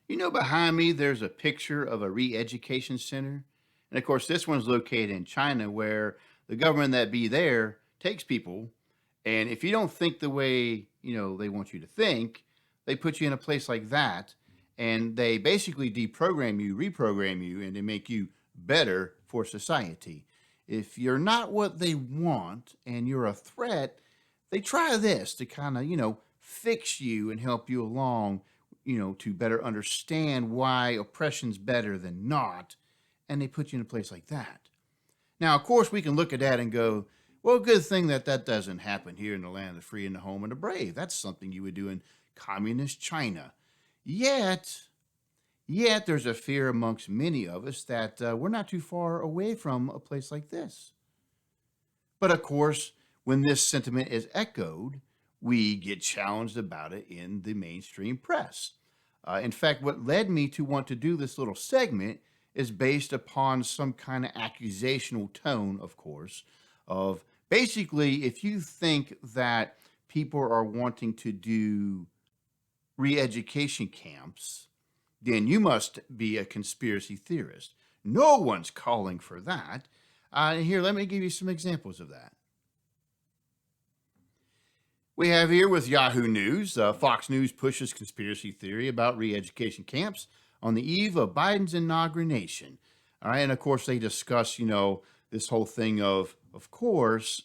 Behind me, there's a picture of a re-education center. And of course, this one's located in China where the government that be there takes people. And if you don't think the way, they want you to think, they put you in a place like that. And they basically deprogram you, reprogram you, and they make you better for society. If you're not what they want and you're a threat, they try this to kind of, fix you and help you along, to better understand why oppression's better than not. And they put you in a place like that. Now, of course, we can look at that and go, well, good thing that that doesn't happen here in the land of the free and the home of the brave. That's something you would do in communist China. Yet, yet there's a fear amongst many of us that we're not too far away from a place like this. But of course, when this sentiment is echoed, we get challenged about it in the mainstream press. In fact, what led me to want to do this little segment is based upon some kind of accusational tone, of course, of basically if you think that people are wanting to do re-education camps, then you must be a conspiracy theorist. No one's calling for that. Here, let me give you some examples of that. We have here with Yahoo News, Fox News pushes conspiracy theory about re-education camps on the eve of Biden's inauguration. All right, and of course they discuss, this whole thing of course,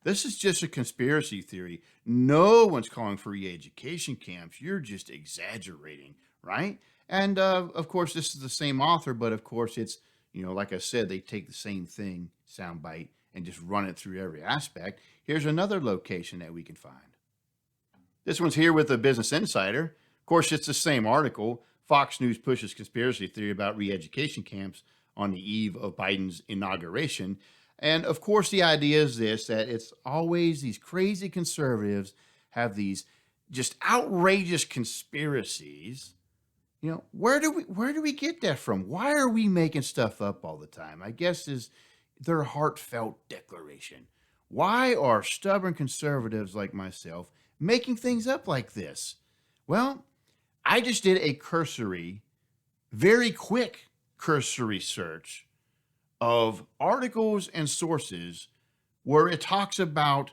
this is just a conspiracy theory. No one's calling for re-education camps. You're just exaggerating, right? And of course, this is the same author, but of course it's, like I said, they take the same thing, soundbite, and just run it through every aspect. Here's another location that we can find. This one's here with the Business Insider. Of course, it's the same article. Fox News pushes conspiracy theory about re-education camps on the eve of Biden's inauguration. And of course, the idea is this, that it's always these crazy conservatives have these just outrageous conspiracies. Where do we get that from? Why are we making stuff up all the time? I guess is their heartfelt declaration. Why are stubborn conservatives like myself making things up like this? Well, I just did a cursory, very quick cursory search of articles and sources where it talks about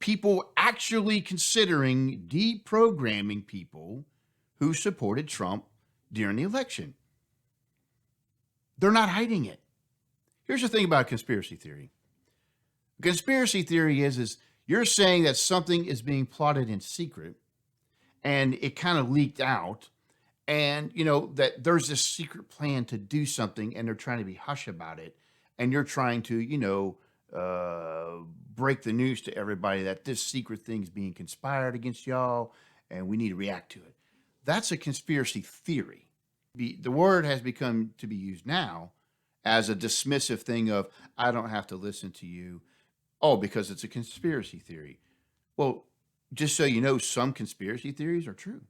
people actually considering deprogramming people who supported Trump during the election. They're not hiding it. Here's the thing about conspiracy theory. Conspiracy theory is you're saying that something is being plotted in secret and it kind of leaked out, and that there's this secret plan to do something and they're trying to be hush about it, and you're trying to break the news to everybody that this secret thing's being conspired against y'all and we need to react to it. That's a conspiracy theory. The word has become to be used now as a dismissive thing of, I don't have to listen to you. Oh, because it's a conspiracy theory. Well, just so you know, some conspiracy theories are true.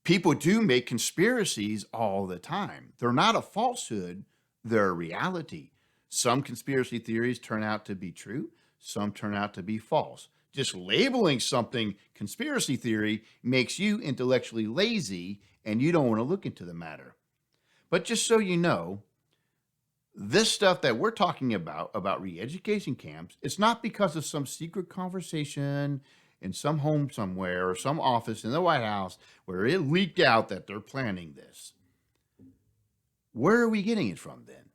People do make conspiracies all the time. They're not a falsehood, they're a reality. Some conspiracy theories turn out to be true, some turn out to be false. Just labeling something conspiracy theory makes you intellectually lazy and you don't want to look into the matter. But just so you know, this stuff that we're talking about re-education camps, it's not because of some secret conversation in some home somewhere or some office in the White House where it leaked out that they're planning this. Where are we getting it from then?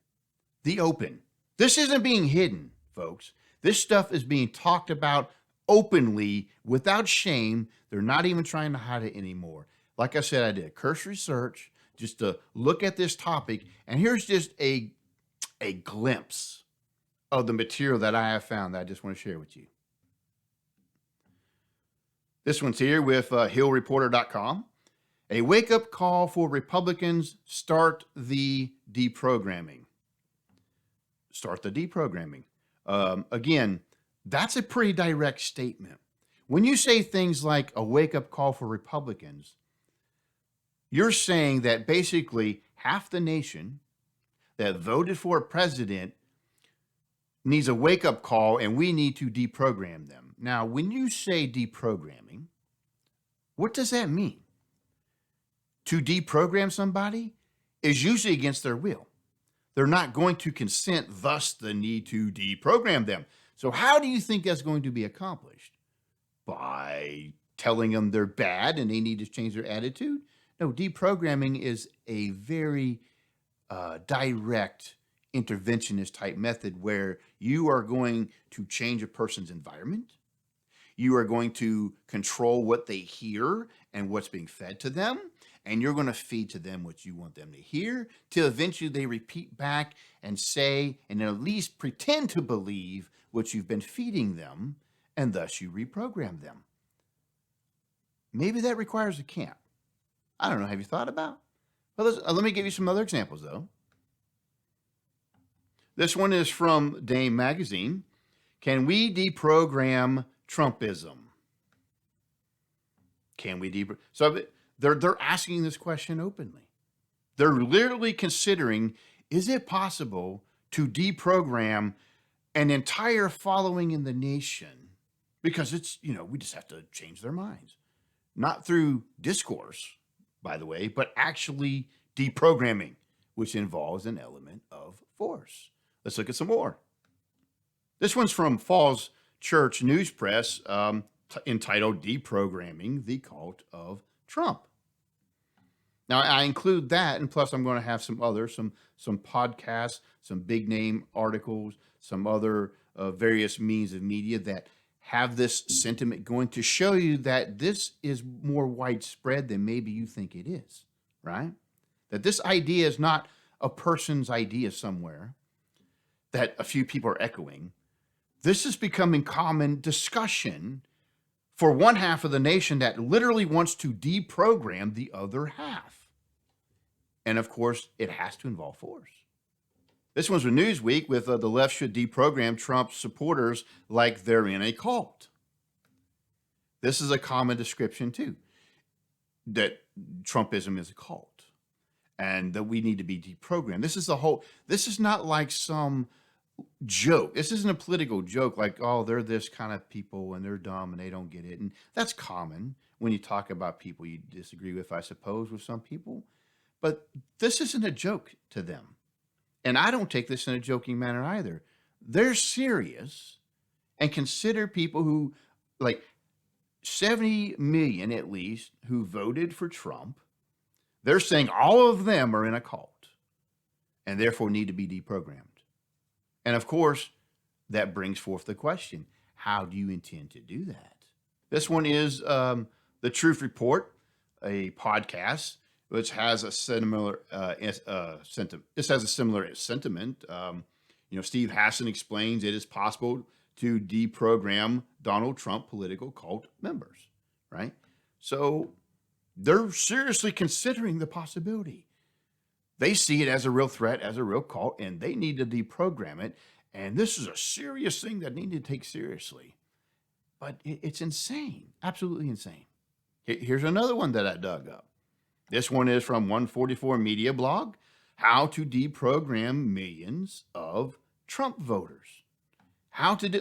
The open. This isn't being hidden, folks. This stuff is being talked about openly without shame. They're not even trying to hide it anymore. Like I said, I did a cursory search just to look at this topic, and here's just a glimpse of the material that I have found that I just want to share with you. This one's here with hillreporter.com. A wake-up call for Republicans, start the deprogramming. Start the deprogramming. Again, that's a pretty direct statement. When you say things like a wake-up call for Republicans, you're saying that basically half the nation that voted for a president needs a wake-up call and we need to deprogram them. Now, when you say deprogramming, what does that mean? to deprogram somebody is usually against their will. They're not going to consent, thus the need to deprogram them. So how do you think that's going to be accomplished? By telling them they're bad and they need to change their attitude? No, deprogramming is a very direct interventionist type method where you are going to change a person's environment. You are going to control what they hear and what's being fed to them. And you're going to feed to them what you want them to hear till eventually they repeat back and say, and at least pretend to believe what you've been feeding them, and thus you reprogram them. Maybe that requires a camp. I don't know. Have you thought about? Well, let me give you some other examples, though. This one is from Dame Magazine. Can we deprogram Trumpism? Can we deprogram? So they're asking this question openly. They're literally considering, is it possible to deprogram an entire following in the nation? Because it's, we just have to change their minds. Not through discourse, by the way, but actually deprogramming, which involves an element of force. Let's look at some more. This one's from Falls Church News Press, entitled Deprogramming the Cult of Trump. Now, I include that, and plus I'm going to have some podcasts, some big name articles, some other various means of media that have this sentiment going to show you that this is more widespread than maybe you think it is, right? That this idea is not a person's idea somewhere that a few people are echoing. This is becoming common discussion for one half of the nation that literally wants to deprogram the other half. And of course, it has to involve force. This one's from Newsweek with the left should deprogram Trump supporters like they're in a cult. This is a common description too, that Trumpism is a cult and that we need to be deprogrammed. This is not like some joke. This isn't a political joke like, oh, they're this kind of people and they're dumb and they don't get it. And that's common when you talk about people you disagree with, I suppose, with some people. But this isn't a joke to them. And I don't take this in a joking manner either. They're serious and consider people who, like 70 million at least, who voted for Trump. They're saying all of them are in a cult and therefore need to be deprogrammed. And of course, that brings forth the question, how do you intend to do that? This one is The Truth Report, a podcast, which has a similar sentiment. This has a similar sentiment. Steve Hassan explains it is possible to deprogram Donald Trump political cult members, right? So they're seriously considering the possibility. They see it as a real threat, as a real cult, and they need to deprogram it. And this is a serious thing that they need to take seriously. But it's insane, absolutely insane. Here's another one that I dug up. This one is from 144 Media Blog, How to Deprogram Millions of Trump Voters. How to do,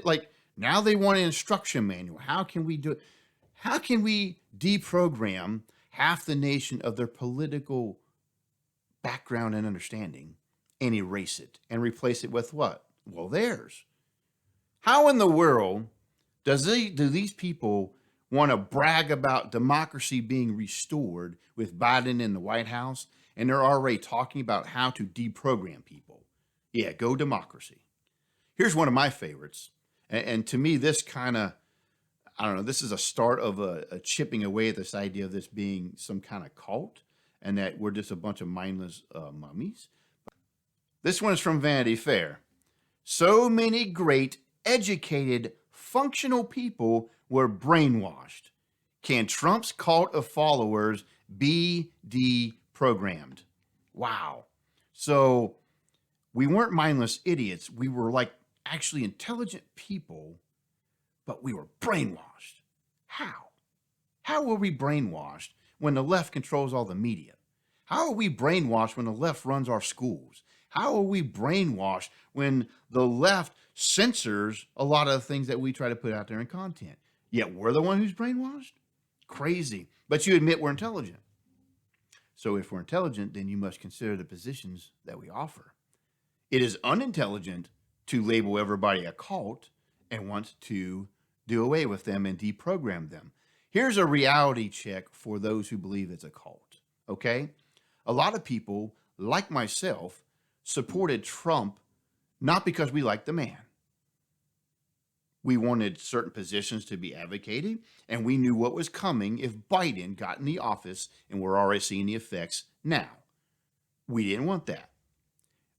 now they want an instruction manual. How can we do it? How can we deprogram half the nation of their political background and understanding and erase it and replace it with what? Well, theirs. How in the world do these people want to brag about democracy being restored with Biden in the White House, and they're already talking about how to deprogram people? Yeah, go democracy. Here's one of my favorites. And to me, this kind of, I don't know, this is a start of a chipping away at this idea of this being some kind of cult and that we're just a bunch of mindless mummies. This one is from Vanity Fair. So many great, educated, functional people were brainwashed. Can Trump's cult of followers be deprogrammed? Wow. So we weren't mindless idiots. We were actually intelligent people, but we were brainwashed. How? How were we brainwashed when the left controls all the media? How are we brainwashed when the left runs our schools? How are we brainwashed when the left censors a lot of the things that we try to put out there in content? Yet we're the one who's brainwashed? Crazy. But you admit we're intelligent. So if we're intelligent, then you must consider the positions that we offer. It is unintelligent to label everybody a cult and want to do away with them and deprogram them. Here's a reality check for those who believe it's a cult. Okay? A lot of people, like myself, supported Trump not because we liked the man. We wanted certain positions to be advocated, and we knew what was coming if Biden got in the office, and we're already seeing the effects now. We didn't want that.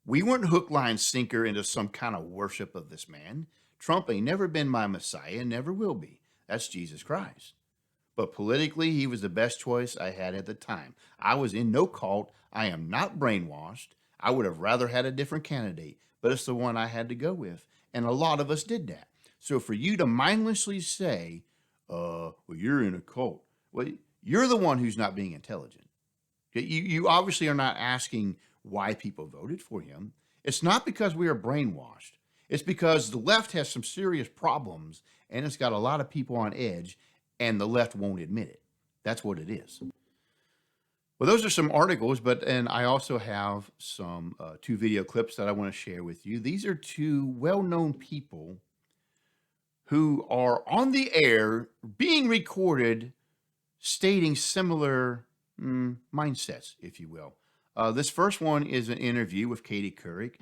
We weren't hook, line, sinker into some kind of worship of this man. Trump ain't never been my Messiah and never will be. That's Jesus Christ. But politically, he was the best choice I had at the time. I was in no cult. I am not brainwashed. I would have rather had a different candidate, but it's the one I had to go with. And a lot of us did that. So for you to mindlessly say, well, you're in a cult, well, you're the one who's not being intelligent. You obviously are not asking why people voted for him. It's not because we are brainwashed. It's because the left has some serious problems and it's got a lot of people on edge and the left won't admit it. That's what it is. Well, those are some articles, and I also have some 2 video clips that I want to share with you. These are 2 well-known people who are on the air being recorded stating similar mindsets, if you will. This first one is an interview with Katie Couric.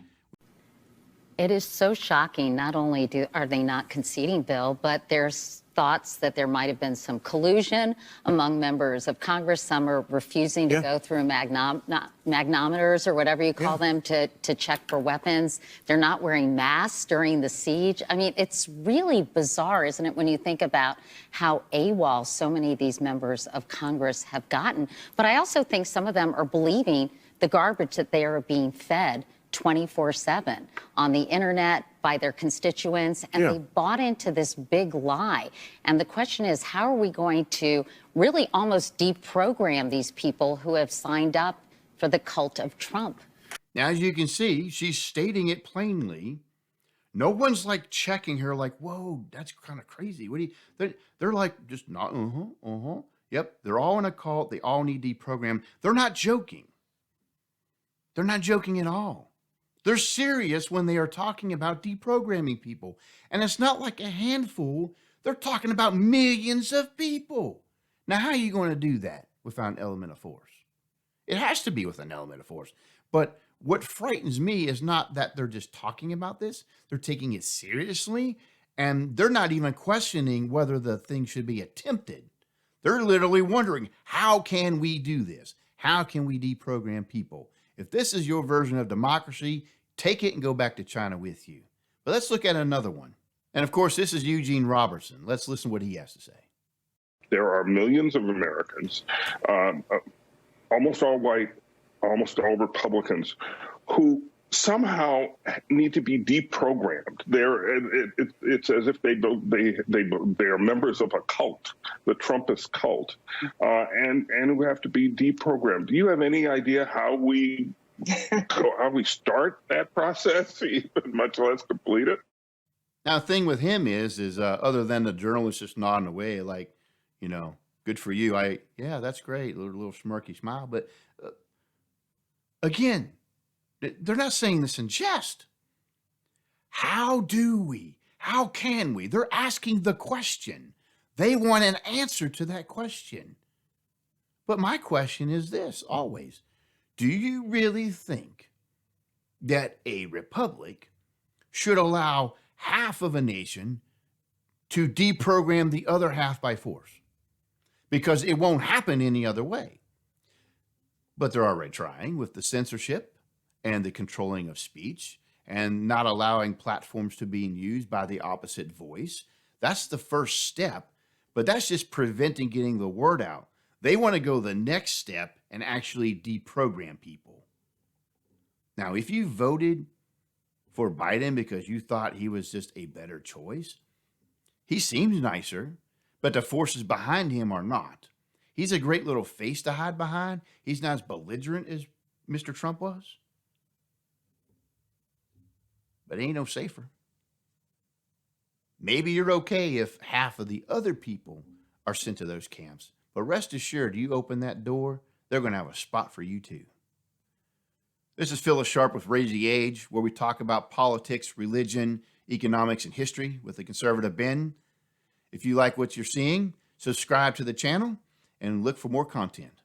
It is so shocking. Not only are they not conceding, Bill, but there's thoughts that there might have been some collusion among members of Congress. Some are refusing to go through magnometers or whatever you call them to check for weapons. They're not wearing masks during the siege. I mean, it's really bizarre, isn't it, when you think about how AWOL so many of these members of Congress have gotten. But I also think some of them are believing the garbage that they are being fed 24/7 on the internet by their constituents, and they bought into this big lie. And the question is, how are we going to really almost deprogram these people who have signed up for the cult of Trump? Now, as you can see, she's stating it plainly. No one's like checking her like, whoa, that's kind of crazy. What do you, they're like, just not, Yep, they're all in a cult. They all need deprogram. They're not joking. They're not joking at all. They're serious when they are talking about deprogramming people. And it's not like a handful. They're talking about millions of people. Now, how are you going to do that without an element of force? It has to be with an element of force. But what frightens me is not that they're just talking about this. They're taking it seriously. And they're not even questioning whether the thing should be attempted. They're literally wondering, how can we do this? How can we deprogram people? If this is your version of democracy, take it and go back to China with you. But let's look at another one. And of course, this is Eugene Robertson. Let's listen to what he has to say. There are millions of Americans, almost all white, almost all Republicans, who somehow need to be deprogrammed. It's as if they are members of a cult, the Trumpist cult, and who have to be deprogrammed. Do you have any idea how we start that process, even much less complete it? Now, the thing with him is other than the journalist just nodding away, like, good for you. Yeah, that's great. A little smirky smile. But again, they're not saying this in jest. How do we? How can we? They're asking the question. They want an answer to that question. But my question is this always. Do you really think that a republic should allow half of a nation to deprogram the other half by force? Because it won't happen any other way. But they're already trying with the censorship and the controlling of speech and not allowing platforms to be used by the opposite voice. That's the first step, but that's just preventing getting the word out. They want to go the next step and actually deprogram people. Now, if you voted for Biden because you thought he was just a better choice, he seems nicer, but the forces behind him are not. He's a great little face to hide behind. He's not as belligerent as Mr. Trump was. But it ain't no safer. Maybe you're okay if half of the other people are sent to those camps. But rest assured, you open that door, they're going to have a spot for you too. This is Phyllis Sharp with Raise the Age, where we talk about politics, religion, economics, and history with a conservative bend. If you like what you're seeing, subscribe to the channel and look for more content.